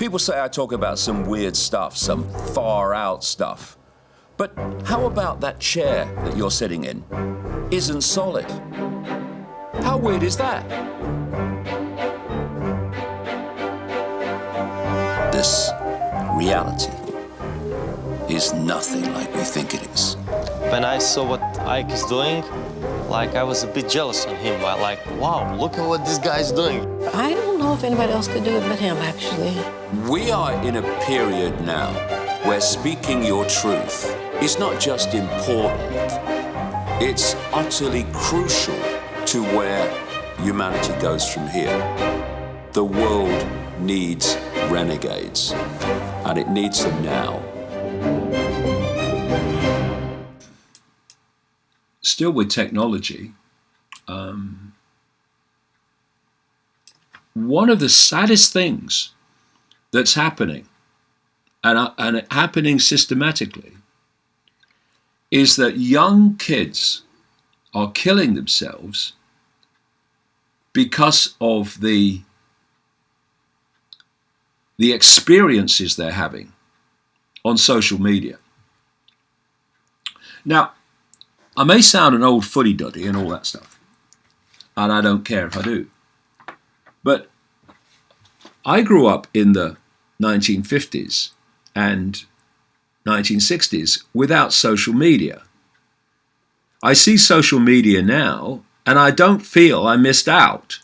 People say I talk about some weird stuff, some far out stuff. But how about that chair that you're sitting in isn't solid? How weird is that? This reality is nothing like we think it is. When I saw what Icke is doing, I was a bit jealous on him. Wow, look at what this guy's doing. I don't know if anybody else could do it but him, actually. We are in a period now where speaking your truth is not just important, it's utterly crucial to where humanity goes from here. The world needs renegades, and it needs them now. Still with technology, one of the saddest things that's happening, and happening systematically, is that young kids are killing themselves because of the experiences they're having on social media. Now, I may sound an old fuddy-duddy and all that stuff, and I don't care if I do. But I grew up in the 1950s and 1960s without social media. I see social media now, and I don't feel I missed out.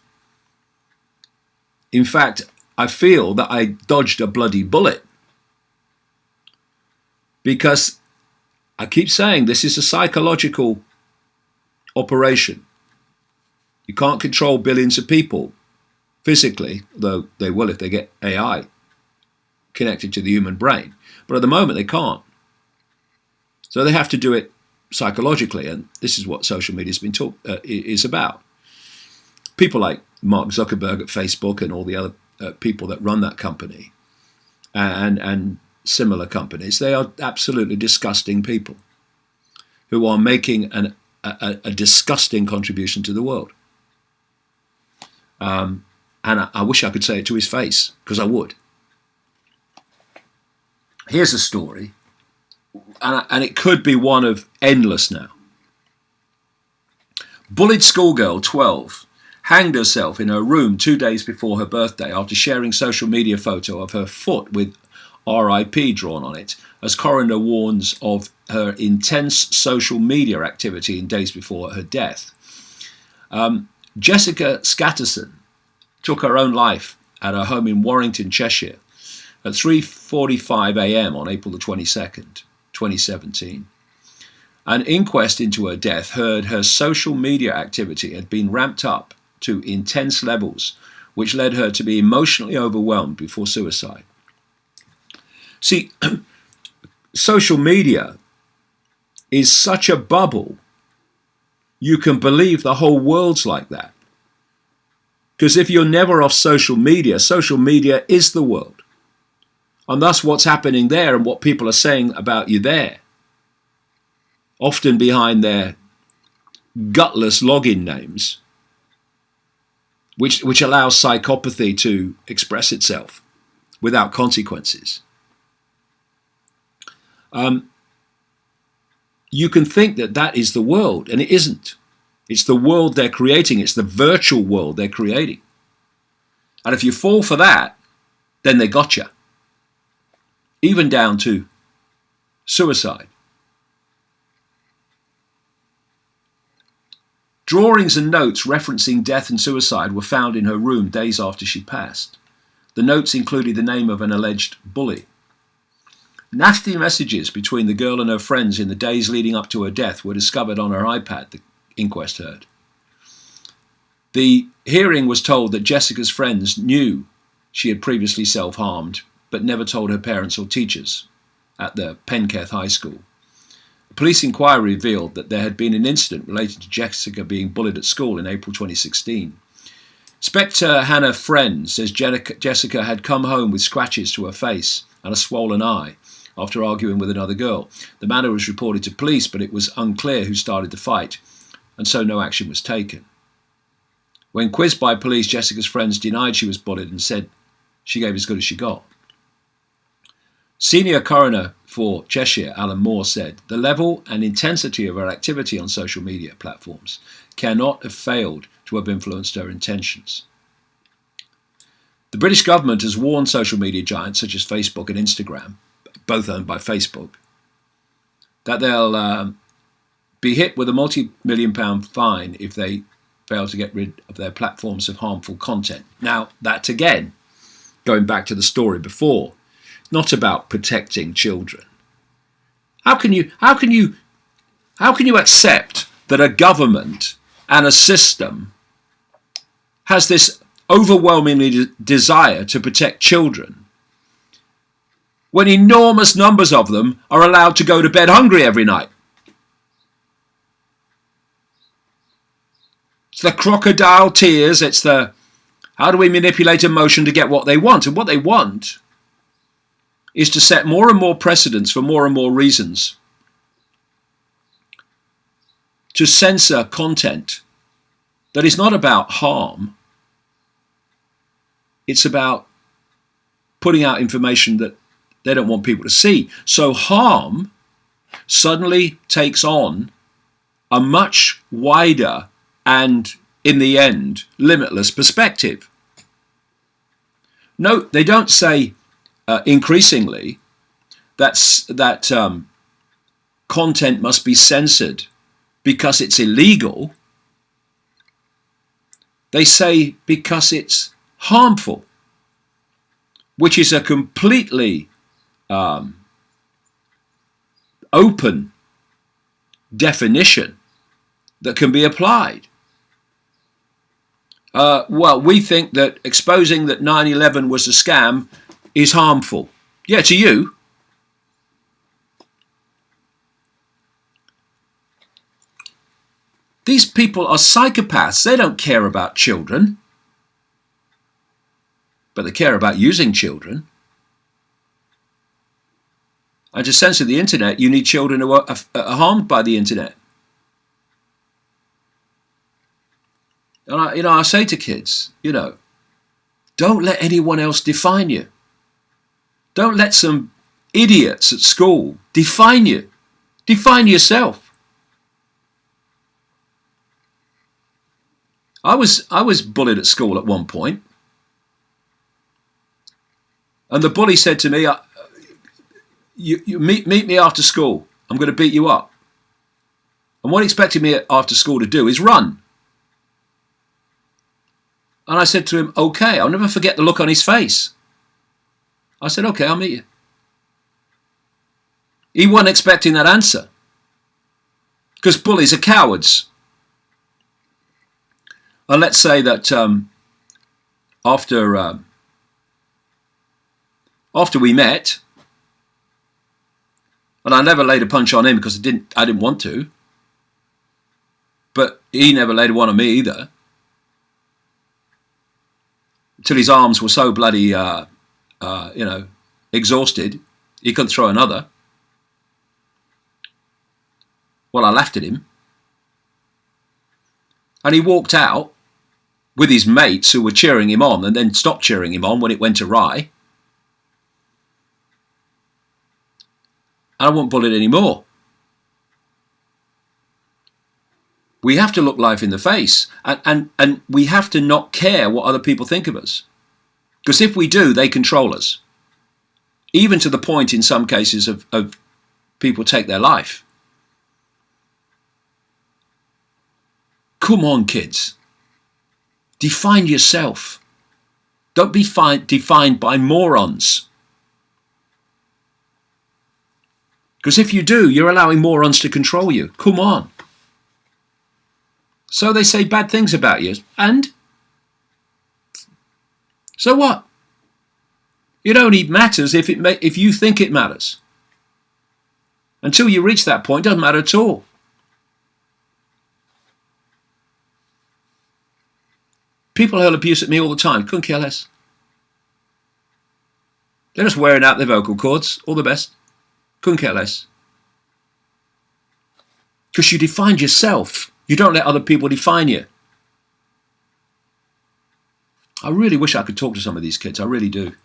In fact, I feel that I dodged a bloody bullet. Because I keep saying this is a psychological operation. You can't control billions of people physically, though they will if they get AI connected to the human brain. But at the moment they can't. So they have to do it psychologically, and this is what social media has been is about. People like Mark Zuckerberg at Facebook and all the other people that run that company and similar companies, they are absolutely disgusting people who are making a disgusting contribution to the world. And I wish I could say it to his face, because I would. Here's a story, and it could be one of endless now. Bullied schoolgirl 12 hanged herself in her room 2 days before her birthday after sharing social media photo of her foot with RIP drawn on it, as coroner warns of her intense social media activity in days before her death. Jessica Scatterson took her own life at her home in Warrington, Cheshire, at 3:45 a.m. on April the 22nd, 2017. An inquest into her death heard her social media activity had been ramped up to intense levels, which led her to be emotionally overwhelmed before suicide. See, social media is such a bubble, you can believe the whole world's like that. Because if you're never off social media is the world. And that's what's happening there and what people are saying about you there. Often behind their gutless login names, which allows psychopathy to express itself without consequences. You can think that is the world, and it isn't. It's the world they're creating. It's the virtual world they're creating. And if you fall for that, then they got you. Even down to suicide. Drawings and notes referencing death and suicide were found in her room days after she passed. The notes included the name of an alleged bully. Nasty messages between the girl and her friends in the days leading up to her death were discovered on her iPad, the inquest heard. The hearing was told that Jessica's friends knew she had previously self-harmed, but never told her parents or teachers at the Penketh High School. A police inquiry revealed that there had been an incident related to Jessica being bullied at school in April 2016. Spectre Hannah Friend says Jessica had come home with scratches to her face and a swollen eye after arguing with another girl. The matter was reported to police, but it was unclear who started the fight, and so no action was taken. When quizzed by police, Jessica's friends denied she was bullied and said she gave as good as she got. Senior coroner for Cheshire, Alan Moore, said, "The level and intensity of her activity on social media platforms cannot have failed to have influenced her intentions." The British government has warned social media giants such as Facebook and Instagram, both owned by Facebook, that they'll be hit with a multi-million-pound fine if they fail to get rid of their platforms of harmful content. Now, that's again, going back to the story before, not about protecting children. How can you accept that a government and a system has this overwhelming desire to protect children when enormous numbers of them are allowed to go to bed hungry every night? It's the crocodile tears, it's the how do we manipulate emotion to get what they want? And what they want is to set more and more precedents for more and more reasons to censor content that is not about harm. It's about putting out information that they don't want people to see. So harm suddenly takes on a much wider and, in the end, limitless perspective. No, they don't say increasingly that content must be censored because it's illegal. They say because it's harmful, which is a completely open definition that can be applied. Well, we think that exposing that 9/11 was a scam is harmful. Yeah, to you. These people are psychopaths. They don't care about children, but they care about using children. And to censor the internet, you need children who are harmed by the internet. And I say to kids, don't let anyone else define you. Don't let some idiots at school define you. Define yourself. I was bullied at school at one point, and the bully said to me, "You meet me after school. I'm going to beat you up." And what he expected me after school to do is run. And I said to him, "Okay." I'll never forget the look on his face. I said, "Okay, I'll meet you." He wasn't expecting that answer, because bullies are cowards. And let's say that after we met, and I never laid a punch on him because I didn't want to, but he never laid one on me either, until his arms were so bloody, exhausted, he couldn't throw another. Well, I laughed at him. And he walked out with his mates who were cheering him on and then stopped cheering him on when it went awry. And I won't bully it anymore. We have to look life in the face, and we have to not care what other people think of us. Because if we do, they control us. Even to the point, in some cases, of people take their life. Come on, kids. Define yourself. Don't be defined by morons. Because if you do, you're allowing morons to control you. Come on. So they say bad things about you. And? So what? It only matters if you think it matters. Until you reach that point, it doesn't matter at all. People hurl abuse at me all the time. Couldn't care less. They're just wearing out their vocal cords. All the best. Couldn't care less. Because you defined yourself. You don't let other people define you. I really wish I could talk to some of these kids. I really do.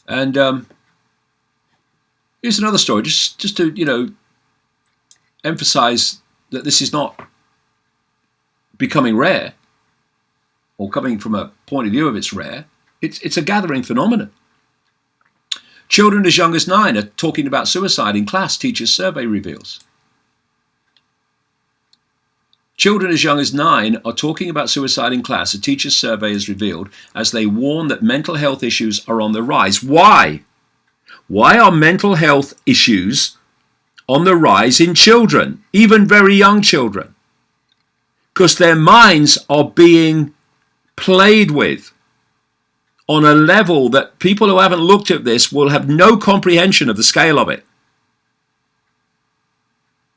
And here's another story, just to, emphasize that this is not becoming rare, or coming from a point of view of it's rare. It's a gathering phenomenon. Children as young as 9 are talking about suicide in class, teacher's survey reveals. Children as young as 9 are talking about suicide in class, a teacher's survey has revealed, as they warn that mental health issues are on the rise. Why? Why are mental health issues on the rise in children, even very young children? Because their minds are being played with on a level that people who haven't looked at this will have no comprehension of the scale of it.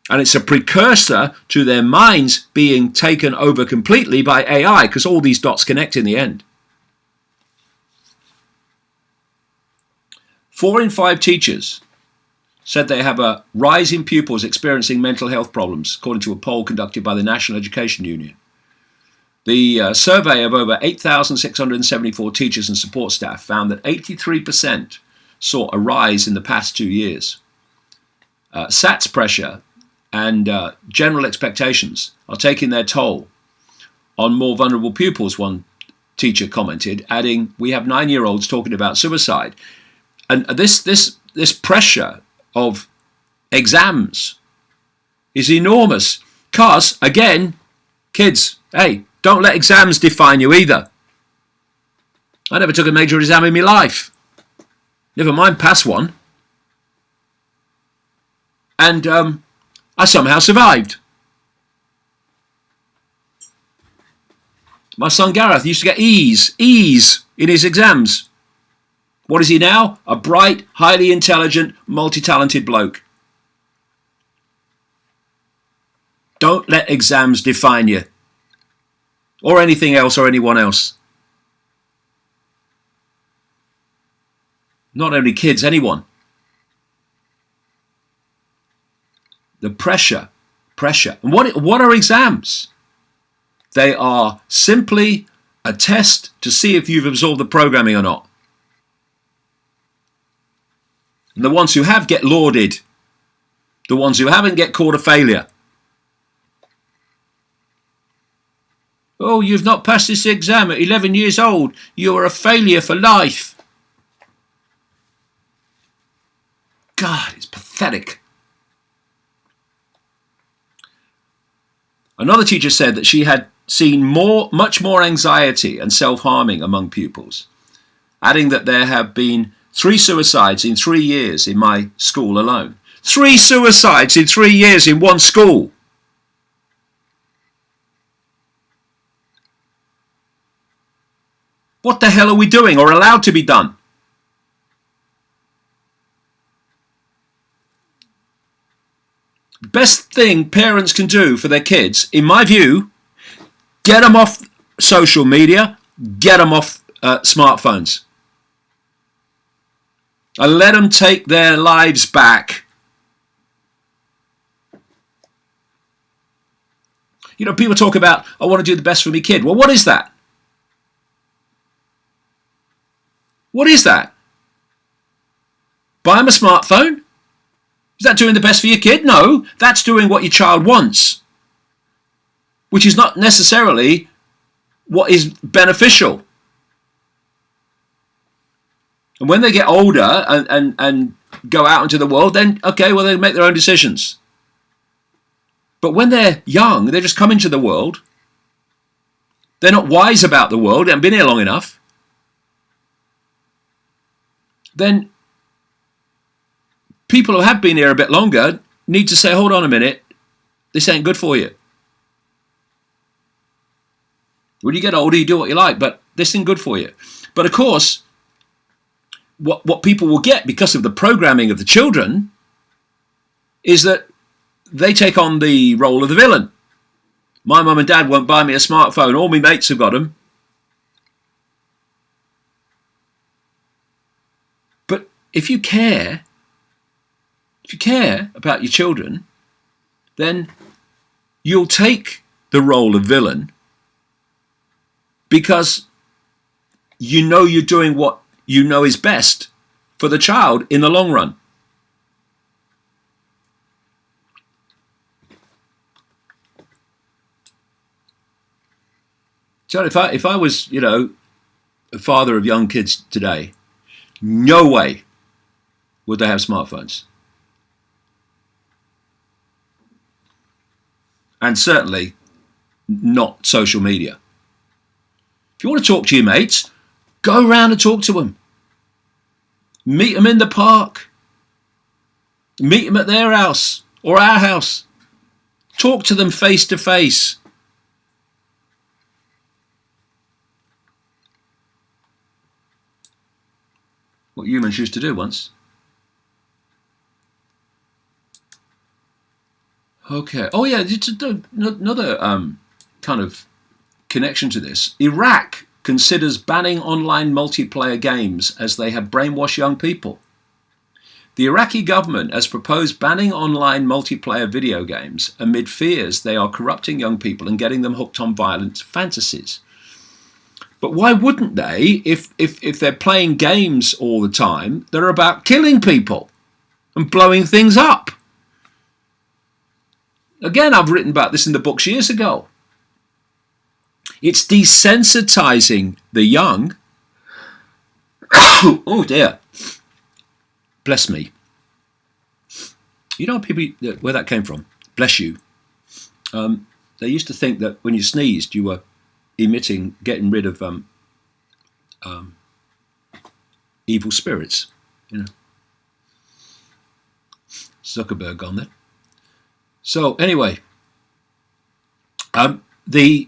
And it's a precursor to their minds being taken over completely by AI, because all these dots connect in the end. 4 in 5 teachers said they have a rise in pupils experiencing mental health problems, according to a poll conducted by the National Education Union. The survey of over 8,674 teachers and support staff found that 83% saw a rise in the past 2 years. SATS pressure and general expectations are taking their toll on more vulnerable pupils, one teacher commented, adding, "We have 9-year-olds talking about suicide." And this pressure of exams is enormous, because, again, kids, hey, don't let exams define you either. I never took a major exam in my life. Never mind pass one. And I somehow survived. My son Gareth used to get E's in his exams. What is he now? A bright, highly intelligent, multi-talented bloke. Don't let exams define you, or anything else, or anyone else. Not only kids, anyone. The pressure. And what are exams? They are simply a test to see if you've absorbed the programming or not. And the ones who have get lauded. The ones who haven't get called a failure. Oh, you've not passed this exam at 11 years old. You're a failure for life. God, it's pathetic. Another teacher said that she had seen much more anxiety and self-harming among pupils, adding that there have been 3 suicides in 3 years in my school alone. 3 suicides in 3 years in one school. What the hell are we doing, or allowed to be done? Best thing parents can do for their kids, in my view, get them off social media, get them off smartphones. And let them take their lives back. You know, people talk about, I want to do the best for my kid. Well, what is that? What is that? Buy them a smartphone? Is that doing the best for your kid? No, that's doing what your child wants, which is not necessarily what is beneficial. And when they get older and go out into the world, then, okay, well, they make their own decisions. But when they're young, they just come into the world. They're not wise about the world, they haven't been here long enough. Then people who have been here a bit longer need to say, hold on a minute, this ain't good for you. When you get older, you do what you like, but this ain't good for you. But of course, what people will get because of the programming of the children is that they take on the role of the villain. My mum and dad won't buy me a smartphone. All my mates have got them. But if you care about your children, then you'll take the role of villain, because you know you're doing what you know is best for the child in the long run. So if I was, a father of young kids today, no way would they have smartphones. And certainly not social media. If you want to talk to your mates, go around and talk to them. Meet them in the park. Meet them at their house or our house. Talk to them face to face. What humans used to do once. Okay. Oh yeah, it's another kind of connection to this. Iraq considers banning online multiplayer games as they have brainwashed young people. The Iraqi government has proposed banning online multiplayer video games amid fears they are corrupting young people and getting them hooked on violent fantasies. But why wouldn't they if they're playing games all the time that are about killing people and blowing things up? Again, I've written about this in the books years ago. It's desensitizing the young. Oh dear. Bless me. You know people where that came from? Bless you. They used to think that when you sneezed, you were getting rid of evil spirits. Zuckerberg on there. So anyway, the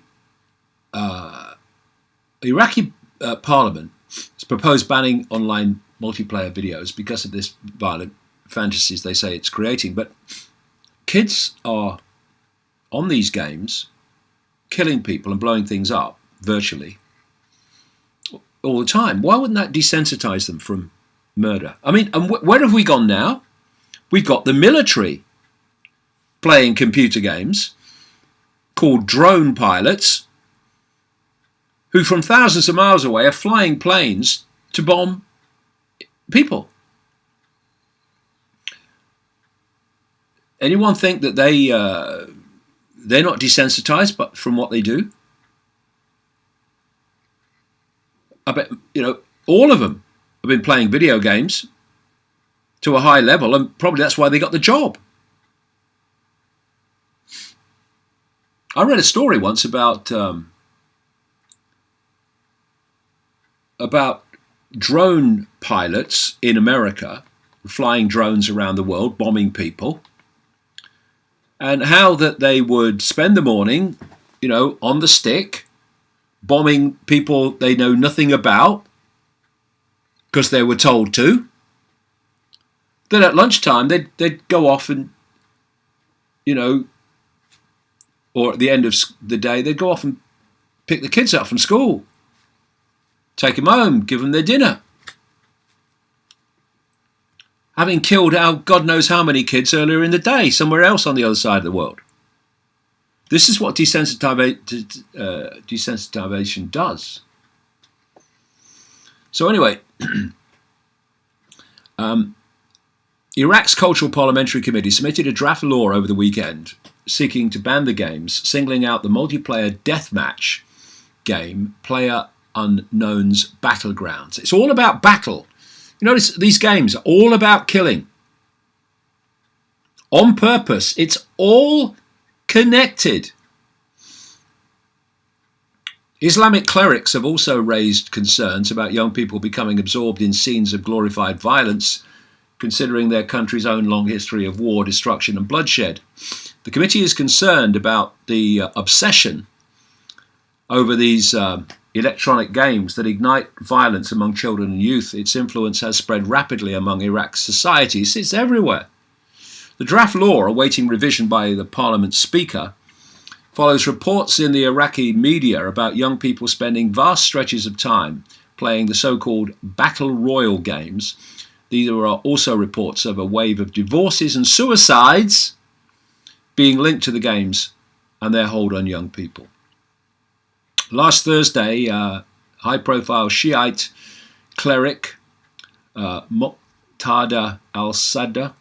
Iraqi parliament has proposed banning online multiplayer videos because of this violent fantasies they say it's creating. But kids are on these games killing people and blowing things up virtually all the time. Why wouldn't that desensitize them from murder? I mean, and where have we gone now? We've got the military playing computer games called drone pilots who from thousands of miles away are flying planes to bomb people. Anyone think that they're not desensitized but from what they do? I bet all of them have been playing video games to a high level, and probably that's why they got the job. I read a story once about drone pilots in America flying drones around the world, bombing people, and how that they would spend the morning, on the stick, bombing people they know nothing about because they were told to. Then at lunchtime they'd go off and, or at the end of the day they'd go off and pick the kids up from school, take them home, give them their dinner. Having killed God knows how many kids earlier in the day, somewhere else on the other side of the world. This is what desensitization does. So anyway, Iraq's Cultural Parliamentary Committee submitted a draft law over the weekend seeking to ban the games, singling out the multiplayer deathmatch game PlayerUnknown's Battlegrounds. It's all about battle. You notice these games are all about killing. On purpose. It's all connected. Islamic clerics have also raised concerns about young people becoming absorbed in scenes of glorified violence, considering their country's own long history of war, destruction and bloodshed. The committee is concerned about the obsession over these electronic games that ignite violence among children and youth. Its influence has spread rapidly among Iraq's societies. It's everywhere. The draft law, awaiting revision by the parliament speaker, follows reports in the Iraqi media about young people spending vast stretches of time playing the so-called battle royal games. There are also reports of a wave of divorces and suicides being linked to the games and their hold on young people. Last Thursday, high-profile Shiite cleric Muqtada al-Sadr,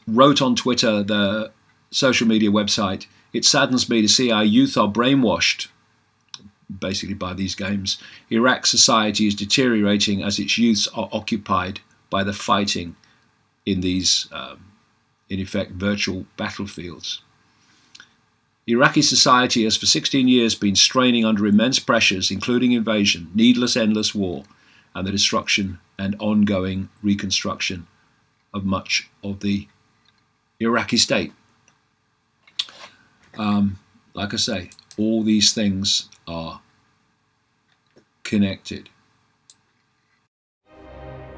wrote on Twitter, the social media website, "It saddens me to see our youth are brainwashed, basically by these games. Iraq society is deteriorating as its youths are occupied by the fighting in these, in effect, virtual battlefields." Iraqi society has for 16 years been straining under immense pressures, including invasion, needless, endless war, and the destruction and ongoing reconstruction of much of the Iraqi state. Like I say, all these things are connected.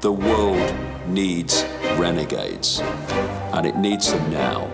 The world needs renegades, and it needs them now.